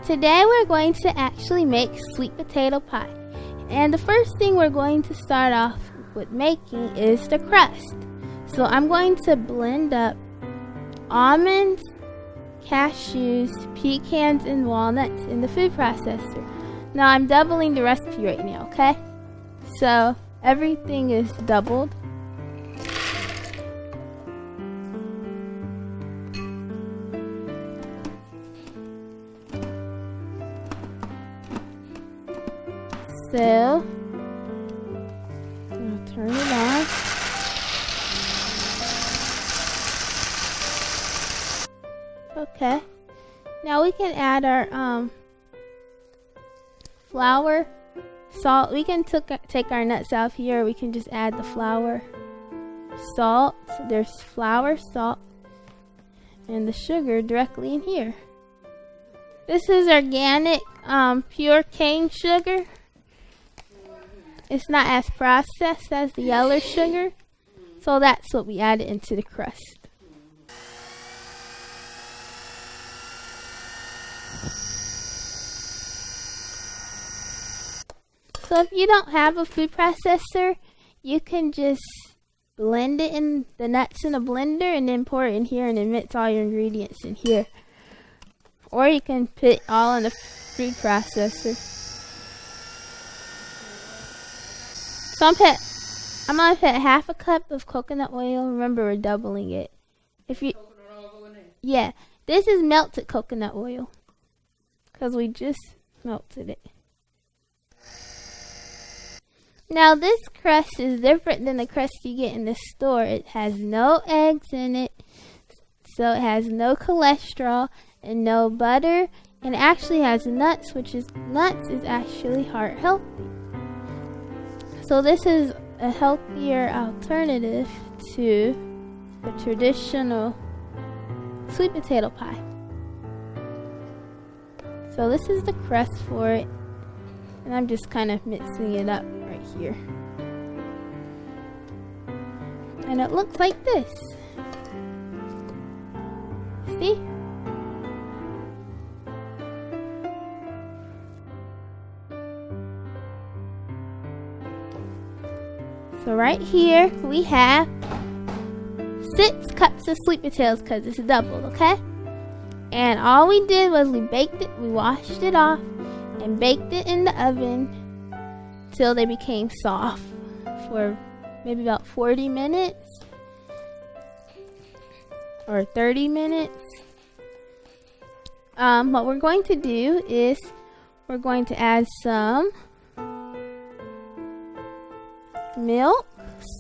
Today we're going to actually make sweet potato pie. And the first thing we're going to start off with making is the crust. So I'm going to blend up almonds, cashews, pecans, and walnuts in the food processor. Now I'm doubling the recipe right now, okay? So everything is doubled. So I'll turn it on. Okay. Now we can add our flour, salt. We can take our nuts out here. We can just add the flour, salt. So there's flour, salt, and the sugar directly in here. This is organic, pure cane sugar. It's not as processed as the yellow sugar, so that's what we added into the crust. So if you don't have a food processor, you can just blend it in the nuts in a blender and then pour it in here and then mix all your ingredients in here. Or you can put it all in the food processor. So I'm gonna put half a cup of coconut oil. Remember, we're doubling it. Yeah, this is melted coconut oil because we just melted it. Now this crust is different than the crust you get in the store. It has no eggs in it, so it has no cholesterol and no butter, and it actually has nuts, which is actually heart healthy. So this is a healthier alternative to the traditional sweet potato pie. So this is the crust for it, and I'm just kind of mixing it up right here. And it looks like this. See? So right here we have 6 cups of sweet potatoes because it's doubled, okay? And all we did was we washed it off and baked it in the oven till they became soft for maybe about 40 minutes or 30 minutes. What we're going to do is we're going to add some milk.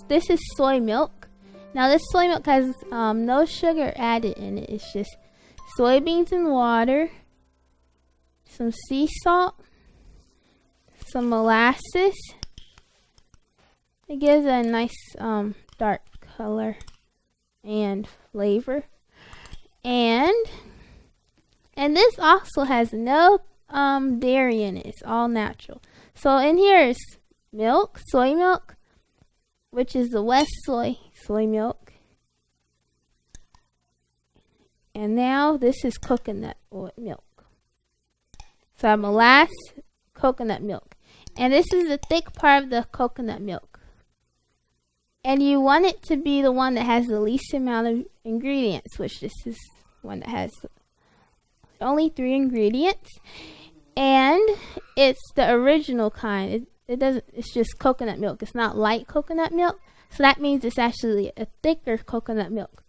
This is soy milk. Now this soy milk has no sugar added in it. It's just soybeans and water, some sea salt, some molasses. It gives a nice dark color and flavor. And this also has no dairy in it. It's all natural. So in here is milk, soy milk, which is the West soy milk. And now this is coconut milk. So I have molasses, coconut milk. And this is the thick part of the coconut milk. And you want it to be the one that has the least amount of ingredients, which this is one that has only 3 ingredients. And it's the original kind. It's just coconut milk. It's not light coconut milk. So that means it's actually a thicker coconut milk.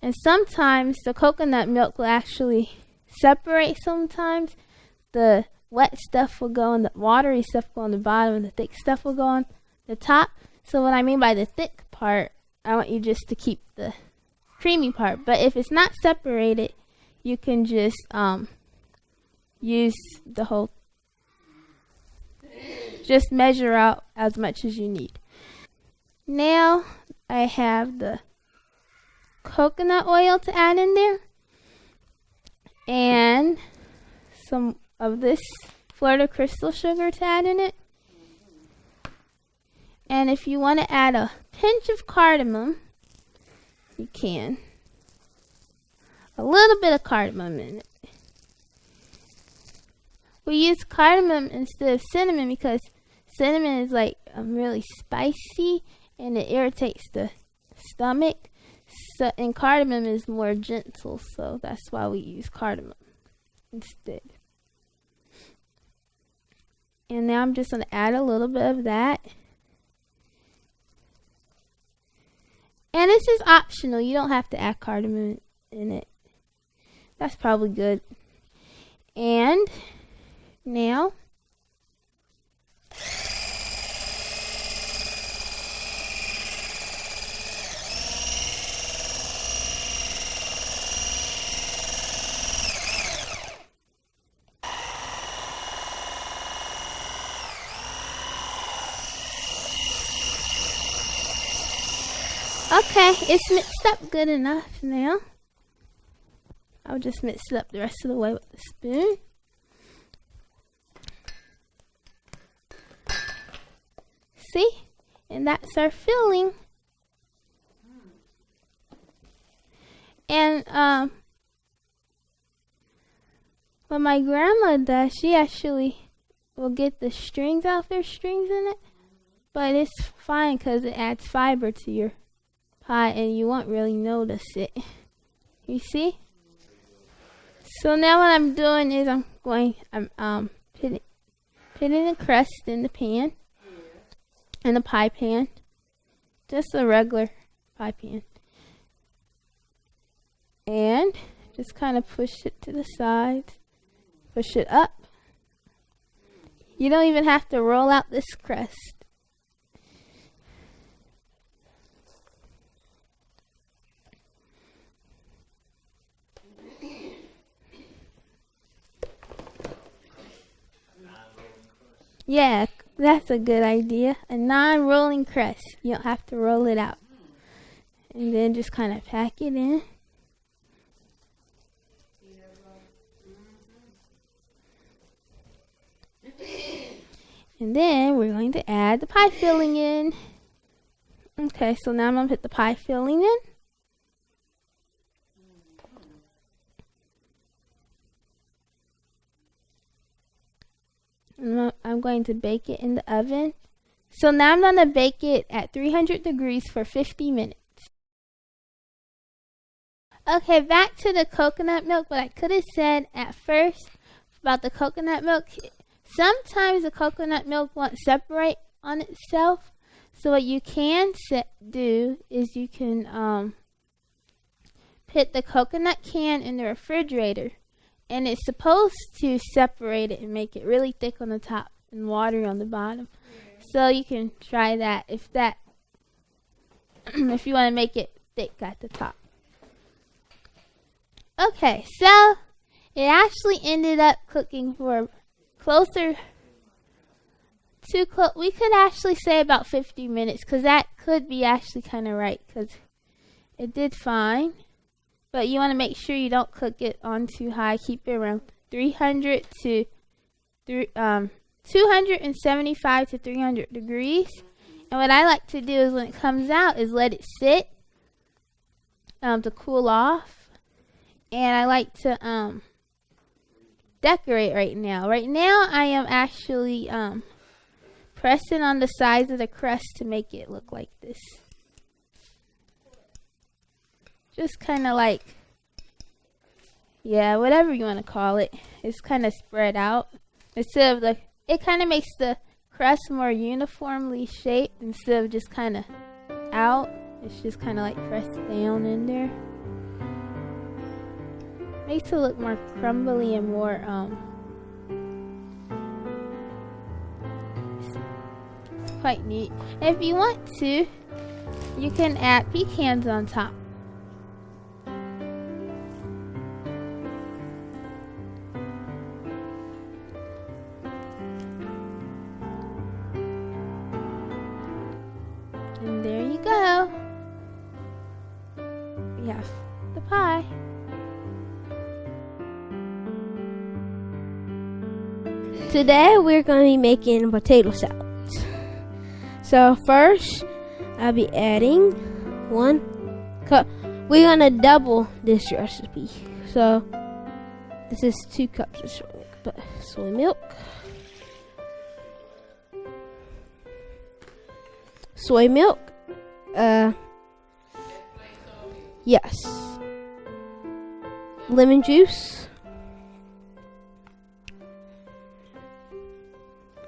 And sometimes the coconut milk will actually separate sometimes. The wet stuff will go on the watery stuff will go on the bottom and the thick stuff will go on the top. So what I mean by the thick part, I want you just to keep the creamy part. But if it's not separated, you can just use the whole, just measure out as much as you need. Now I have the coconut oil to add in there and some of this Florida crystal sugar to add in it. And if you want to add a pinch of cardamom, you can. A little bit of cardamom in it. we use cardamom instead of cinnamon because cinnamon is like really spicy and it irritates the stomach. So, and cardamom is more gentle, so that's why we use cardamom instead. And now I'm just going to add a little bit of that. And this is optional. You don't have to add cardamom in it. That's probably good. And now okay, it's mixed up good enough now. I'll just mix it up the rest of the way with the spoon. See? And that's our filling. And what my grandma does, she actually will get the strings out. There's strings in it. But it's fine because it adds fiber to your pie and you won't really notice it. You see? So now what I'm doing is I'm putting the crust in the pan, in the pie pan, just a regular pie pan, and just kind of push it to the sides, push it up. You don't even have to roll out this crust. Yeah, that's a good idea. A non-rolling crust. You don't have to roll it out. And then just kind of pack it in. And then we're going to add the pie filling in. Okay, so now I'm going to put the pie filling in. I'm going to bake it in the oven. So now I'm going to bake it at 300 degrees for 50 minutes. Okay, back to the coconut milk. What I could have said at first about the coconut milk, sometimes the coconut milk won't separate on itself. So what you can do is you can put the coconut can in the refrigerator. And it's supposed to separate it and make it really thick on the top and watery on the bottom. So you can try that if you want to make it thick at the top. Okay, so it actually ended up cooking for we could actually say about 50 minutes because that could be actually kind of right because it did fine. But you want to make sure you don't cook it on too high. Keep it around 275 to 300 degrees. And what I like to do is when it comes out is let it sit to cool off. And I like to decorate right now. Right now I am actually pressing on the sides of the crust to make it look like this. Just kind of like, yeah, whatever you want to call it. It's kind of spread out. Instead of it kind of makes the crust more uniformly shaped instead of just kind of out. It's just kind of like pressed down in there. Makes it look more crumbly and more, it's quite neat. And if you want to, you can add pecans on top. And there you go. We have the pie. Today we're going to be making potato salad. So first I'll be adding 1 cup. We're going to double this recipe. So this is 2 cups of sugar. soy milk. Soy milk. Yes. Lemon juice.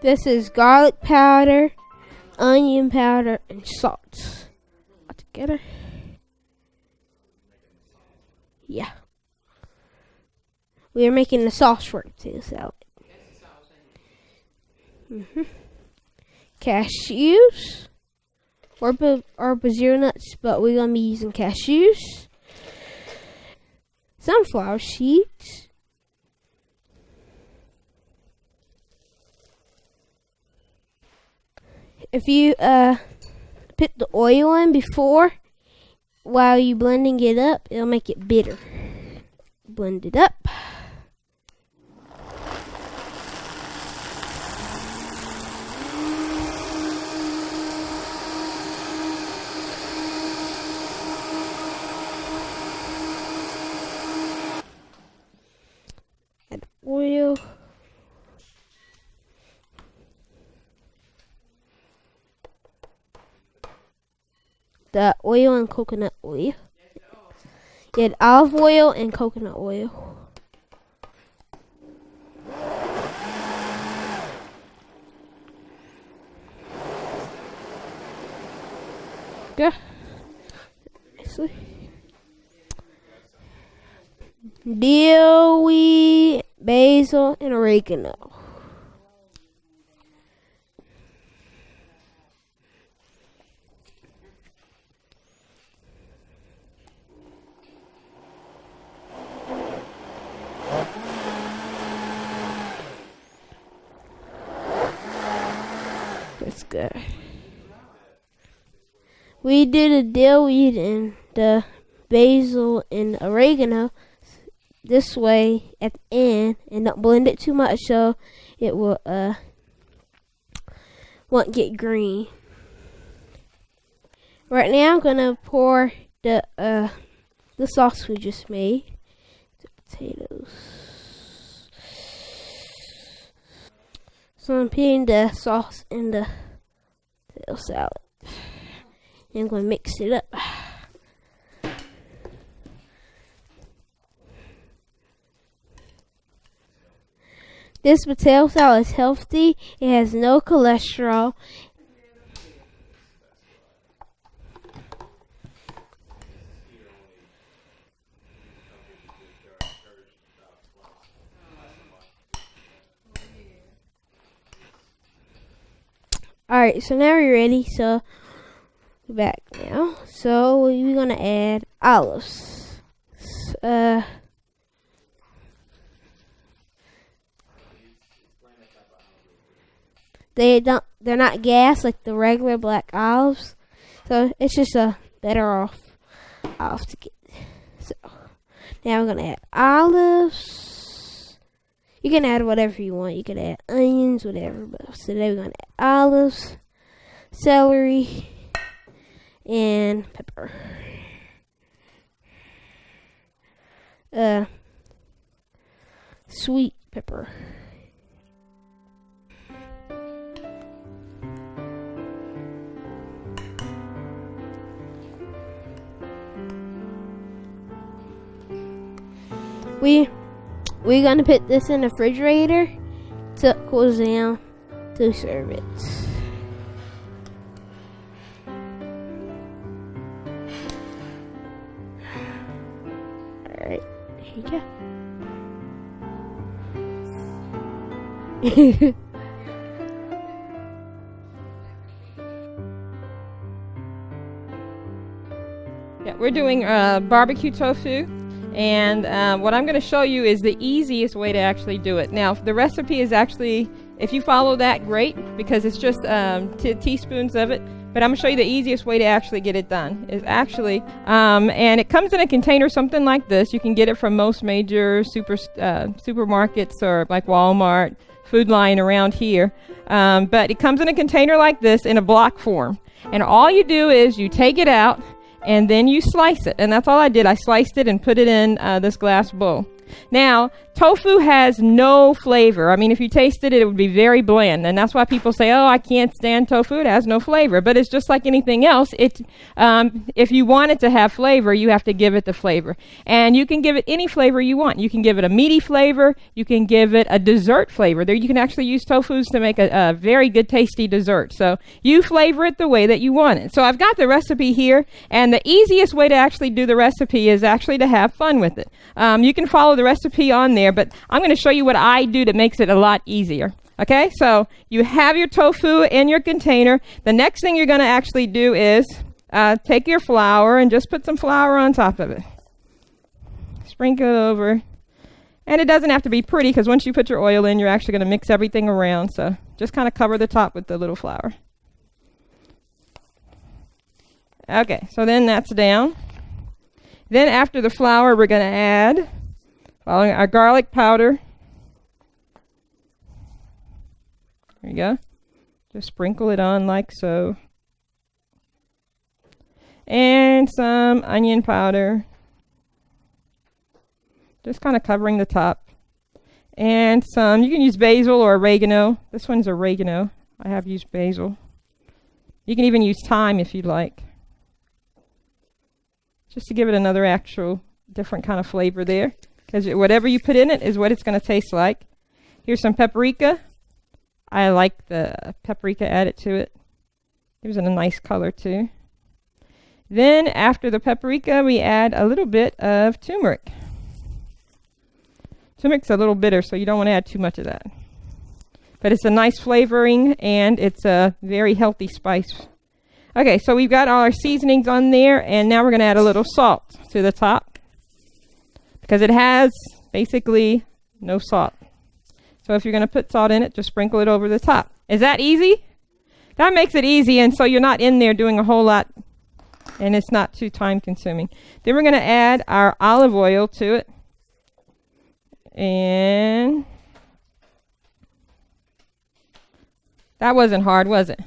This is garlic powder, onion powder, and salt. All together. Yeah. We are making the sauce for potato salad. Cashews. Or Brazil nuts, but we're going to be using cashews. Sunflower seeds. If you put the oil in before, while you blending it up, it'll make it bitter. Blend it up. Add oil. The oil and coconut oil. You add olive oil and coconut oil. Yeah. Dill, basil, and oregano. That's good. We do the dill weed and the basil and oregano this way at the end, and don't blend it too much so it will won't get green. Right now I'm gonna pour the sauce we just made. The potatoes. So I'm putting the sauce in the potato salad. And I'm going to mix it up. This potato salad is healthy. It has no cholesterol. Alright, so now we're ready. So back now. So we're gonna add olives. They're not gas like the regular black olives. So it's just a better off to get. So now we're gonna add olives. You can add whatever you want. You can add onions, whatever. But today we're gonna add olives, celery, and pepper. Sweet pepper. We're gonna put this in the refrigerator till it cools down to serve it. Alright, here you go. Yeah, we're doing barbecue tofu, and what I'm going to show you is the easiest way to actually do it. Now, the recipe is actually, if you follow that, great, because it's just teaspoons of it. But I'm going to show you the easiest way to actually get it done. Is actually, and it comes in a container something like this. You can get it from most major supermarkets or like Walmart, Food Line around here. But it comes in a container like this in a block form. And all you do is you take it out, and then you slice it. And that's all I did. I sliced it and put it in this glass bowl. Now, tofu has no flavor. I mean, if you tasted it, it would be very bland. And that's why people say, oh, I can't stand tofu. It has no flavor. But it's just like anything else. If you want it to have flavor, you have to give it the flavor. And you can give it any flavor you want. You can give it a meaty flavor. You can give it a dessert flavor. There, you can actually use tofus to make a very good, tasty dessert. So you flavor it the way that you want it. So I've got the recipe here. And the easiest way to actually do the recipe is actually to have fun with it. You can follow the recipe on there, but I'm going to show you what I do that makes it a lot easier. Okay, so you have your tofu in your container. The next thing you're going to actually do is take your flour and just put some flour on top of it. Sprinkle it over. And it doesn't have to be pretty, because once you put your oil in, you're actually going to mix everything around. So just kind of cover the top with the little flour. Okay, so then that's down. Then after the flour, we're going to add our garlic powder. There you go. Just sprinkle it on like so. And some onion powder. Just kind of covering the top. And some, you can use basil or oregano. This one's oregano. I have used basil. You can even use thyme if you'd like. Just to give it another actual different kind of flavor there. Because whatever you put in it is what it's going to taste like. Here's some paprika. I like the paprika added to it. Gives it a nice color too. Then after the paprika, we add a little bit of turmeric. Turmeric's a little bitter, so you don't want to add too much of that. But it's a nice flavoring, and it's a very healthy spice. Okay, so we've got all our seasonings on there, and now we're going to add a little salt to the top, because it has basically no salt. So if you're going to put salt in it, just sprinkle it over the top. Is that easy? That makes it easy, and so you're not in there doing a whole lot, and it's not too time consuming. Then we're going to add our olive oil to it. And that wasn't hard, was it?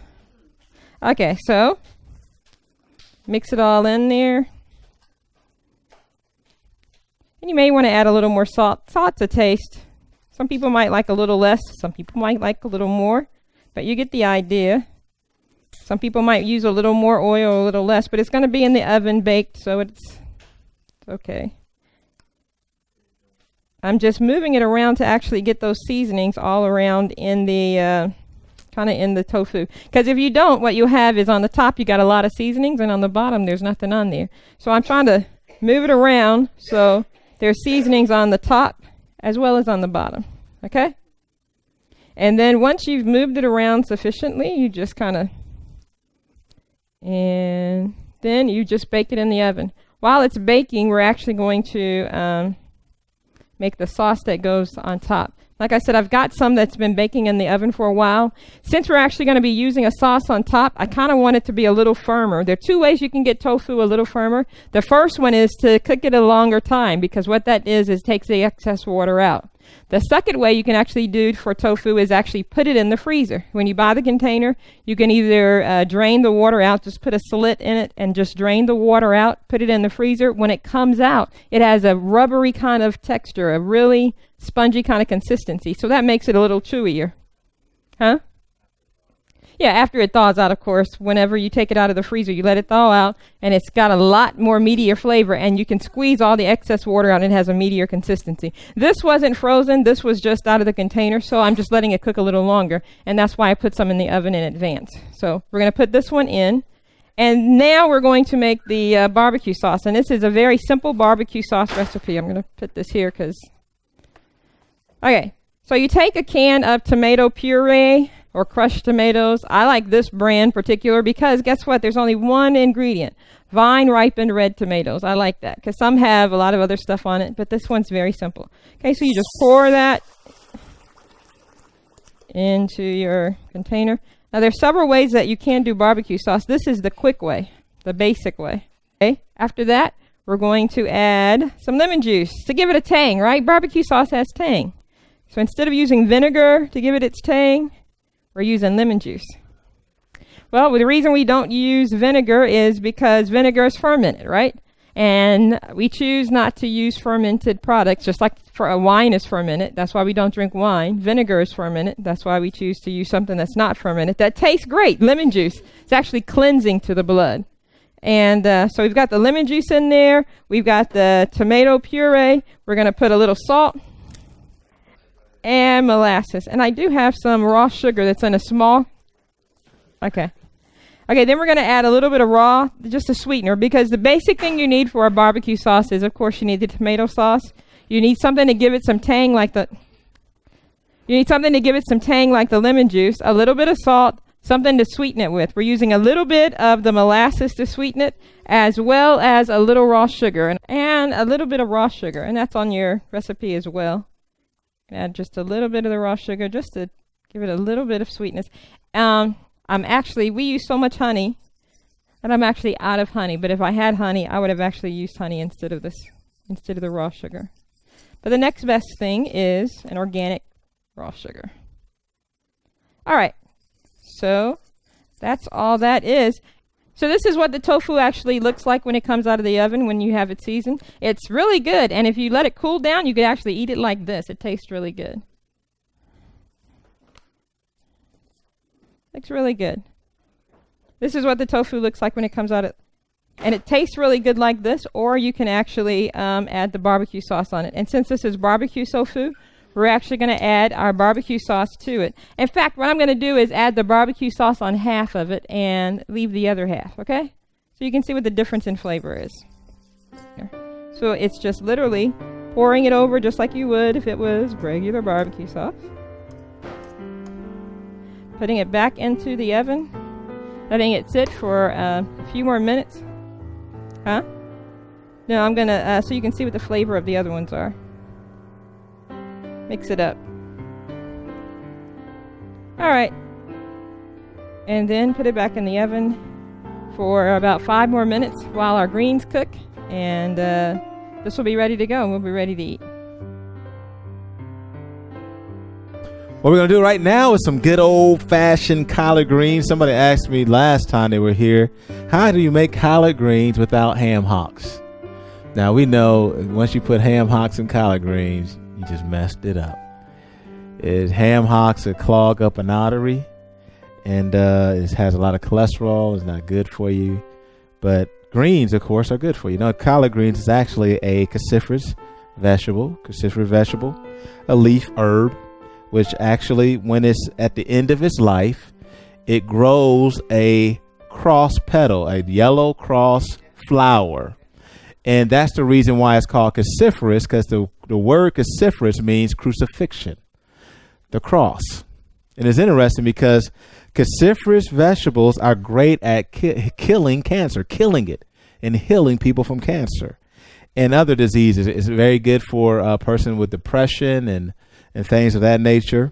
Okay, so mix it all in there. And you may want to add a little more salt. Salt to taste. Some people might like a little less. Some people might like a little more. But you get the idea. Some people might use a little more oil, a little less. But it's going to be in the oven baked, so it's okay. I'm just moving it around to actually get those seasonings all around in the kind of in the tofu. Because if you don't, what you have is on the top you got a lot of seasonings, and on the bottom there's nothing on there. So I'm trying to move it around so there's seasonings on the top as well as on the bottom. Okay? And then once you've moved it around sufficiently, you just kind of, and then you just bake it in the oven. While it's baking, we're actually going to make the sauce that goes on top. Like I said, I've got some that's been baking in the oven for a while. Since we're actually going to be using a sauce on top, I kind of want it to be a little firmer. There are two ways you can get tofu a little firmer. The first one is to cook it a longer time, because what that is takes the excess water out. The second way you can actually do for tofu is actually put it in the freezer. When you buy the container, you can either drain the water out, just put a slit in it and just drain the water out, put it in the freezer. When it comes out, it has a rubbery kind of texture, a really spongy kind of consistency. So that makes it a little chewier. Huh? Yeah, after it thaws out, of course. Whenever you take it out of the freezer, you let it thaw out, and it's got a lot more meatier flavor, and you can squeeze all the excess water out, and it has a meatier consistency. This wasn't frozen. This was just out of the container, so I'm just letting it cook a little longer, and that's why I put some in the oven in advance. So we're going to put this one in, and now we're going to make the barbecue sauce, and this is a very simple barbecue sauce recipe. I'm going to put this here because... Okay, so you take a can of tomato puree or crushed tomatoes. I like this brand particular because guess what? There's only one ingredient, vine ripened red tomatoes. I like that because some have a lot of other stuff on it, but this one's very simple. Okay, so you just pour that into your container. Now there's several ways that you can do barbecue sauce. This is the quick way, the basic way. Okay, after that, we're going to add some lemon juice to give it a tang, right? Barbecue sauce has tang. So instead of using vinegar to give it its tang, we're using lemon juice. Well, the reason we don't use vinegar is because vinegar is fermented, right? And we choose not to use fermented products, just like for a wine is fermented. That's why we don't drink wine. Vinegar is fermented. That's why we choose to use something that's not fermented. That tastes great. Lemon juice. It's actually cleansing to the blood. And so we've got the lemon juice in there. We've got the tomato puree. We're going to put a little salt and molasses. And I do have some raw sugar that's in a small. Okay, then we're going to add a little bit of raw, just a sweetener, because the basic thing you need for a barbecue sauce is, of course, you need the tomato sauce. You need something to give it some tang like the lemon juice, a little bit of salt, something to sweeten it with. We're using a little bit of the molasses to sweeten it, as well as a little raw sugar, and a little bit of raw sugar, and that's on your recipe as well. Add just a little bit of the raw sugar just to give it a little bit of sweetness. We use so much honey that I'm actually out of honey. But if I had honey, I would have actually used honey instead of the raw sugar. But the next best thing is an organic raw sugar. All right. So that's all that is. So this is what the tofu actually looks like when it comes out of the oven when you have it seasoned. It's really good. And if you let it cool down, you could actually eat it like this. It tastes really good. Looks really good. This is what the tofu looks like when it comes out. And it tastes really good like this, or you can actually add the barbecue sauce on it. And since this is barbecue tofu, we're actually going to add our barbecue sauce to it. In fact, what I'm going to do is add the barbecue sauce on half of it and leave the other half, okay? So you can see what the difference in flavor is. So it's just literally pouring it over just like you would if it was regular barbecue sauce. Putting it back into the oven, letting it sit for a few more minutes. Huh? No, I'm going to, so you can see what the flavor of the other ones are. Mix it up. All right. And then put it back in the oven for about 5 more minutes while our greens cook. And this will be ready to go, and we'll be ready to eat. What we're going to do right now is some good old-fashioned collard greens. Somebody asked me last time they were here, how do you make collard greens without ham hocks? Now, we know once you put ham hocks in collard greens, you just messed it up. Ham hocks will clog up an artery, and it has a lot of cholesterol. It's not good for you. But greens, of course, are good for you. Now, collard greens is actually a cruciferous vegetable, a leaf herb, which actually, when it's at the end of its life, it grows a cross petal, a yellow cross flower. And that's the reason why it's called cruciferous, because the word cruciferous means crucifixion, the cross. And it's interesting because cruciferous vegetables are great at killing cancer, killing it, and healing people from cancer and other diseases. It's very good for a person with depression and things of that nature.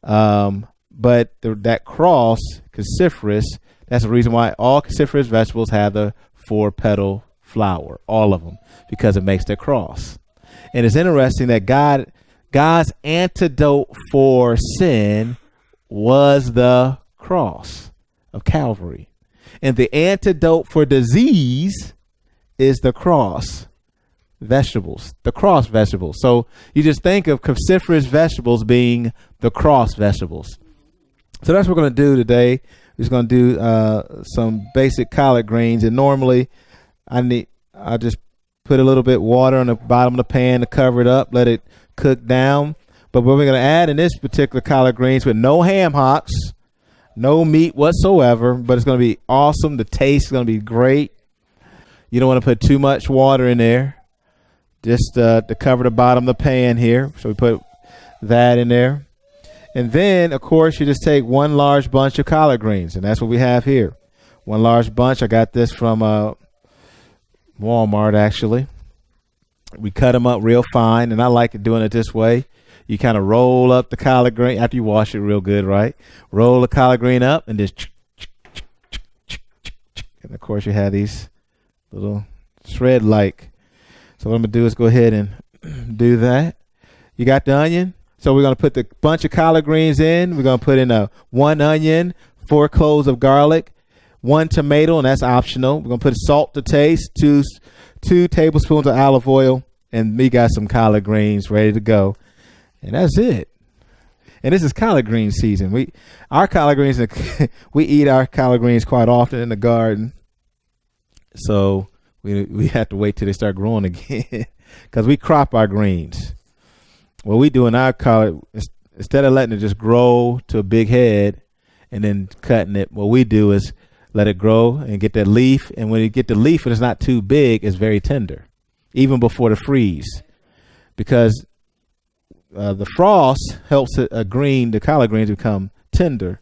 But that cross, cruciferous, that's the reason why all cruciferous vegetables have the 4-petal flower, all of them, because it makes the cross. And it's interesting that God's antidote for sin was the cross of Calvary. And the antidote for disease is the cross vegetables, the cross vegetables. So you just think of cruciferous vegetables being the cross vegetables. So that's what we're going to do today. We're just going to do some basic collard greens. And normally I just put a little bit water on the bottom of the pan to cover it up, let it cook down. But what we're going to add in this particular collard greens with no ham hocks, no meat whatsoever, but it's going to be awesome. The taste is going to be great. You don't want to put too much water in there. Just to cover the bottom of the pan here. So we put that in there. And then, of course, you just take one large bunch of collard greens. And that's what we have here. One large bunch. I got this from Walmart, actually. We cut them up real fine. And I like doing it this way. You kind of roll up the collard green after you wash it real good, right? Roll the collard green up and just. And, of course, you have these little shred-like. So what I'm going to do is go ahead and do that. You got the onion? So we're going to put the bunch of collard greens in. We're going to put in 1 onion, 4 cloves of garlic, 1 tomato, and that's optional. We're gonna put salt to taste, two tablespoons of olive oil, and we got some collard greens ready to go, and that's it. And this is collard green season. We eat our collard greens quite often in the garden, so we have to wait till they start growing again because we crop our greens. What we do in our collard, instead of letting it just grow to a big head and then cutting it, what we do is let it grow and get that leaf. And when you get the leaf and it's not too big, it's very tender, even before the freeze, because the frost helps the collard greens become tender.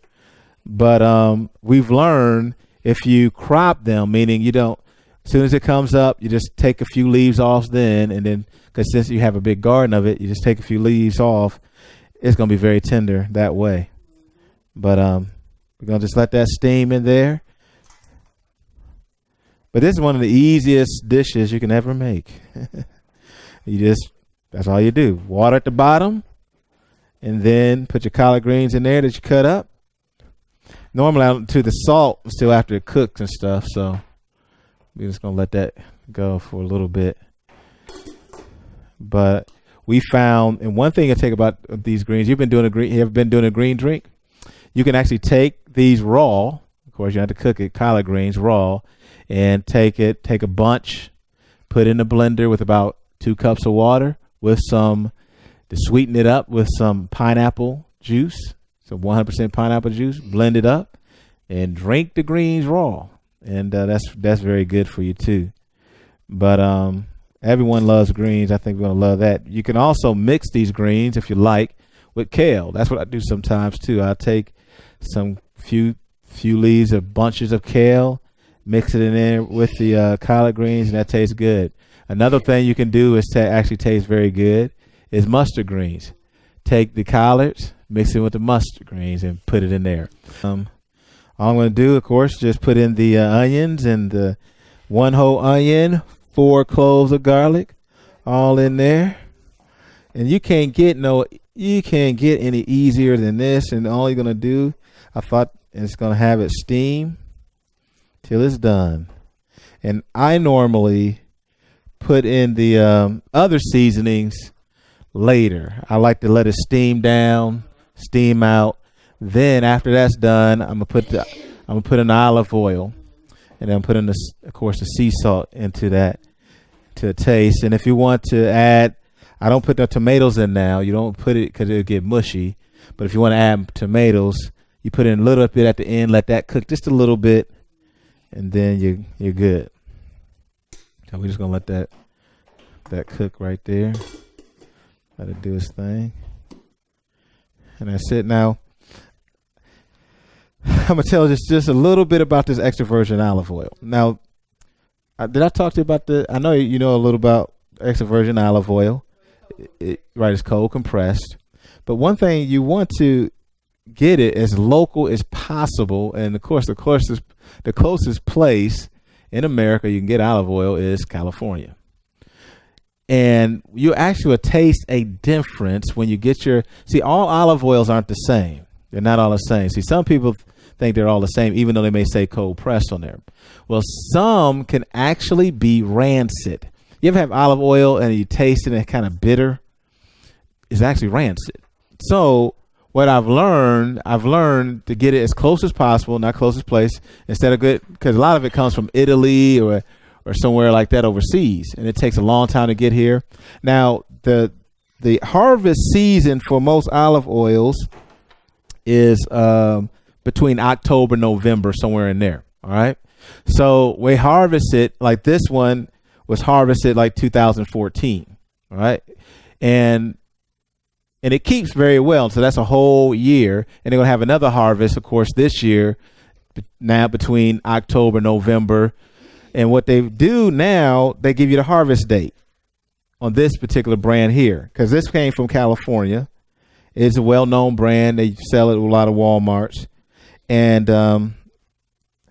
But we've learned if you crop them, meaning you don't, as soon as it comes up, you just take a few leaves off then, and then, because since you have a big garden of it, you just take a few leaves off. It's going to be very tender that way. But we're going to just let that steam in there. But this is one of the easiest dishes you can ever make. That's all you do. Water at the bottom, and then put your collard greens in there that you cut up. Normally, I don't do the salt still after it cooks and stuff, so we're just going to let that go for a little bit. But we found, and one thing I take about these greens, you ever been doing a green drink? You can actually take these raw. Of course, you have to cook it, collard greens raw, and take a bunch, put in a blender with about 2 cups of water with to sweeten it up with some pineapple juice, some 100% pineapple juice, blend it up, and drink the greens raw. And that's very good for you too. But everyone loves greens. I think we're going to love that. You can also mix these greens, if you like, with kale. That's what I do sometimes too. I'll take some few leaves of bunches of kale, mix it in there with the collard greens, and that tastes good. Another thing you can do is actually taste very good is mustard greens. Take the collards, mix it with the mustard greens, and put it in there. All I'm going to do, of course, just put in the onions and the 1 whole onion, 4 cloves of garlic, all in there. And you can't get any easier than this. And all you're going to do, I thought, is going to have it steam till it's done. And I normally put in the other seasonings later. I like to let it steam down, steam out. Then after that's done, I'm gonna put in the olive oil, and then put in of course the sea salt into that to taste. And if you want to add, I don't put the tomatoes in now. You don't put it because it'll get mushy. But if you want to add tomatoes, you put in a little bit at the end, let that cook just a little bit, and then you're good. So we're just gonna let that cook right there. Let it do its thing, and that's it. Now I'm gonna tell just a little bit about this extra virgin olive oil. Now, did I talk to you about I know you know a little about extra virgin olive oil. Right, it's cold compressed. But one thing, you want to get it as local as possible, and of course, the closest place in America you can get olive oil is California. And you actually will taste a difference when you get all olive oils aren't the same. They're not all the same. See, some people think they're all the same, even though they may say cold pressed on there. Well, some can actually be rancid. You ever have olive oil and you taste it and it's kind of bitter? It's actually rancid. So what I've learned to get it as close as possible, not closest place, instead of good, because a lot of it comes from Italy or somewhere like that overseas, and it takes a long time to get here. Now, the harvest season for most olive oils is between October and November, somewhere in there. All right. So we harvest it, like this one was harvested like 2014. All right. And it keeps very well. So that's a whole year. And they're going to have another harvest, of course, this year, now between October, November. And what they do now, they give you the harvest date on this particular brand here, because this came from California. It's a well-known brand. They sell it at a lot of Walmarts. And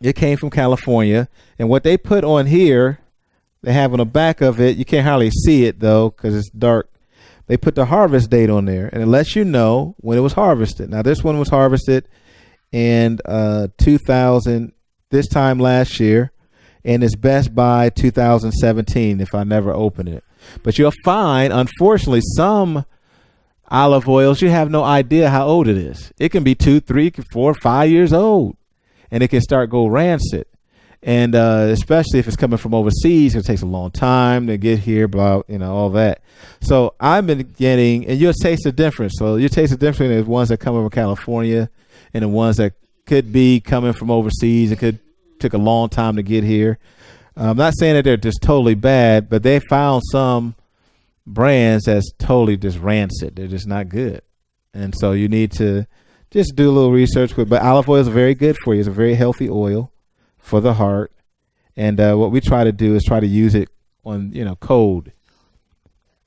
it came from California. And what they put on here, they have on the back of it, you can't hardly see it, though, because it's dark. They put the harvest date on there, and it lets you know when it was harvested. Now, this one was harvested in 2000. this time last year, and it's best by 2017 if I never open it. But you'll find, unfortunately, some olive oils, you have no idea how old it is. It can be 2, 3, 4, 5 years old, and it can start go rancid. And especially if it's coming from overseas, it takes a long time to get here, blah, all that. So I've been getting, and you'll taste the difference. So you taste the difference in the ones that come from California and the ones that could be coming from overseas. It could take a long time to get here. I'm not saying that they're just totally bad, but they found some brands that's totally just rancid. They're just not good. And so you need to just do a little research with, but olive oil is very good for you. It's a very healthy oil for the heart. And what we try to do is try to use it on, cold.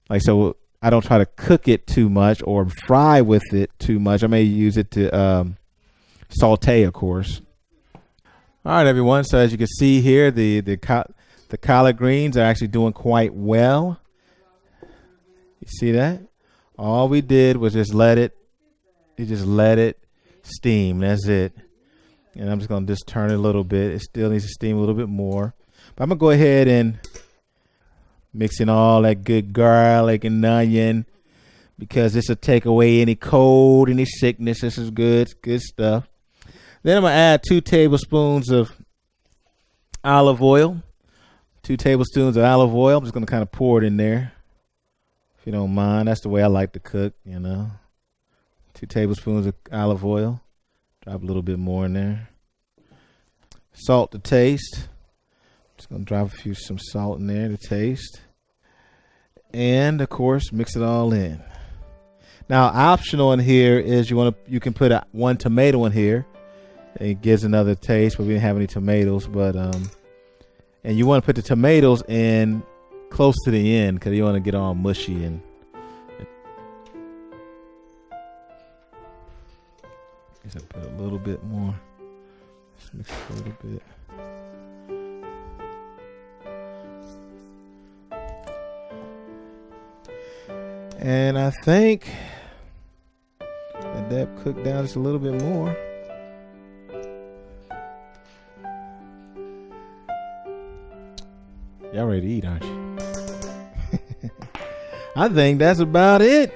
Like, so I don't try to cook it too much or fry with it too much. I may use it to saute, of course. All right, everyone. So as you can see here, the collard greens are actually doing quite well. You see that? All we did was just let it steam. That's it. And I'm just going to just turn it a little bit. It still needs to steam a little bit more. But I'm going to go ahead and mix in all that good garlic and onion, because this will take away any cold, any sickness. This is good stuff. Then I'm going to add 2 tablespoons of olive oil. 2 tablespoons of olive oil. I'm just going to kind of pour it in there, if you don't mind. That's the way I like to cook, 2 tablespoons of olive oil. Drop a little bit more in there. Salt to taste. Just going to drop some salt in there to taste. And, of course, mix it all in. Now, optional in here is you can put 1 tomato in here. It gives another taste, but we didn't have any tomatoes. But and you want to put the tomatoes in close to the end, because you want to get all mushy and I put a little bit more. Let's mix it a little bit. And I think that cooked down just a little bit more. Y'all ready to eat, aren't you? I think that's about it.